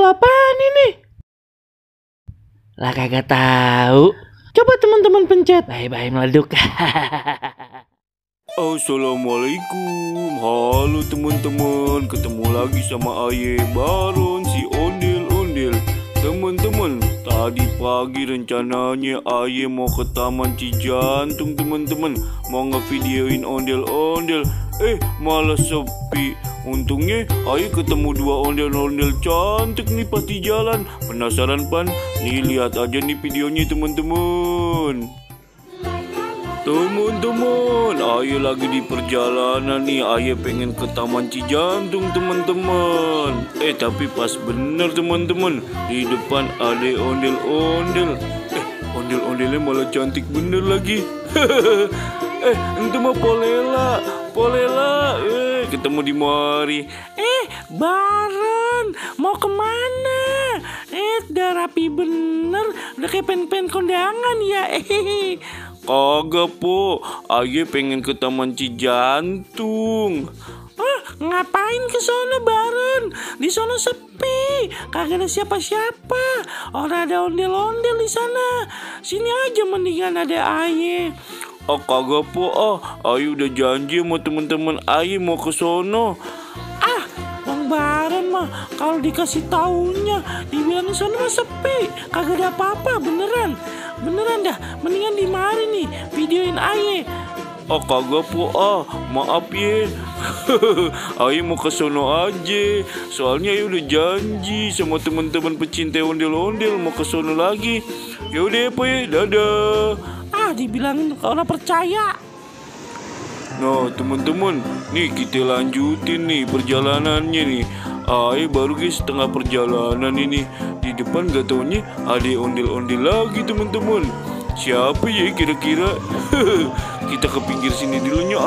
apaan ini? Lah kagak tahu. Coba teman-teman pencet. Bye-bye meleduk. Assalamualaikum. Halo teman-teman, ketemu lagi sama Aye Baron si ondel-ondel. Teman-teman, tadi pagi rencananya Aye mau ke Taman Cijantung teman-teman, mau ngevideoin ondel-ondel. Malah sepi. Untungnya Aye ketemu dua ondel-ondel cantik nih pas di jalan. Penasaran pan? Nih lihat aja nih videonya teman-teman. Teman-teman, Aye lagi di perjalanan nih. Aye pengen ke Taman Cijantung teman-teman. Tapi pas bener teman-teman, di depan ada ondel-ondel. Ondel-ondelnya malah cantik bener lagi. Itu mah Polela. Ketemu di mari. Baron, mau kemana? Udah rapi bener, udah kayak pen-pen kondangan ya. Kagak po, Aye pengen ke Taman Cijantung. Ngapain ke sono Baron? Di sono sepi, kagak ada siapa-siapa. Orang ada ondel-ondel di sana. Sini aja mendingan ada Aye. Kagak po, Aye udah janji sama teman-teman Aye mau ke sono. Bang Baron mah kalau dikasih taunya dibilang di sono mah sepi, kagak ada apa-apa beneran dah. Mendingan di mari nih videoin Aye. Kagak po, maaf ya. Aye mau ke sono aja. Soalnya Aye udah janji sama teman-teman pecinta ondel-ondel mau ke sono lagi. Yaudah po ya, dadah. Dibilangin orang percaya. Nah teman-teman, nih kita lanjutin nih perjalanannya nih. Aye baru guys setengah perjalanan ini. Di depan gak taunya ada ondel-ondel lagi teman-teman. Siapa ya kira-kira? Kita ke pinggir sini dulunya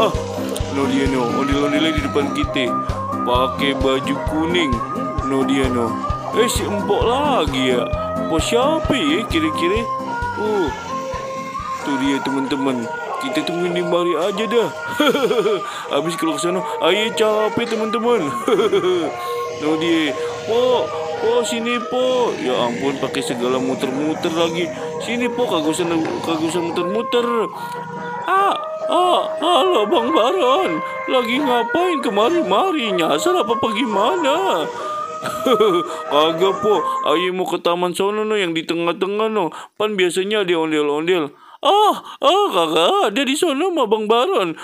No dia no, ondel-ondelnya di depan kita. Pakai baju kuning. No dia no. Si empok lagi ya. Siapa ya kira-kira? Tuh dia teman-teman. Kita tungguin di mari aja dah. Habis kalau ke sana Aye capek teman-teman. No dia. Po sini po. Ya ampun pakai segala muter-muter lagi. Sini po kagak usah muter-muter. Halo Bang Baron. Lagi ngapain kemari-mari? Nyasar apa gimana? Kagak po. Aye mau ke taman sono no yang di tengah-tengah no. Pan biasanya ada ondel-ondel. Kagak ada di sono mah Bang Baron.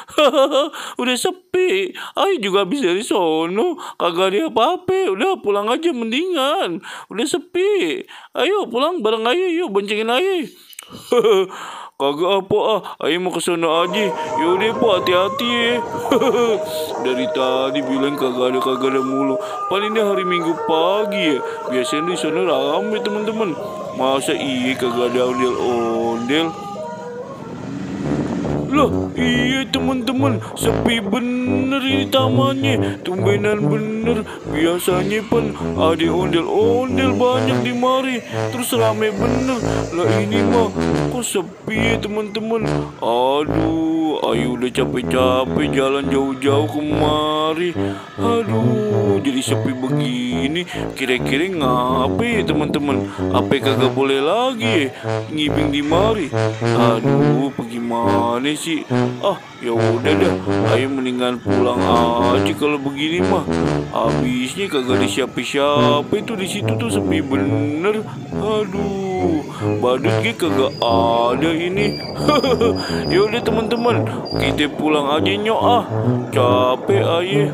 Udah sepi. Ayo juga habis dari sono, kagak ada apa-apa. Udah pulang aja mendingan. Udah sepi. Ayo pulang bareng Aye, yuk boncengin Aye. Kagak apa Aye mau ke sono aja. Yaudah po hati-hati ya. Dari tadi bilang kagak ada mulu. Paling ini hari Minggu pagi ya. Biasanya di sono rame teman-teman. Masa iya kagak ada ondel-ondel? Loh, iya teman-teman, sepi bener ini tamannya. Tumbenan bener. Biasanya pan ada ondel-ondel banyak di mari. Terus rame bener. Lah ini mah kok sepi ya teman-teman. Aduh, Aye udah capek-capek jalan jauh-jauh kemari. Aduh, jadi sepi begini. Kira-kira ngapa ya teman-teman? Apa kagak boleh lagi ngibing di mari? Aduh, bagaimana sih? Ya udah dah, Aye mendingan pulang aja kalau begini mah. Habisnya kagak ada siapa-siapa itu di situ tuh sepi bener. Aduh, badut kagak ada ini. Ya udah teman-teman, kita pulang aja nyok capek Aye.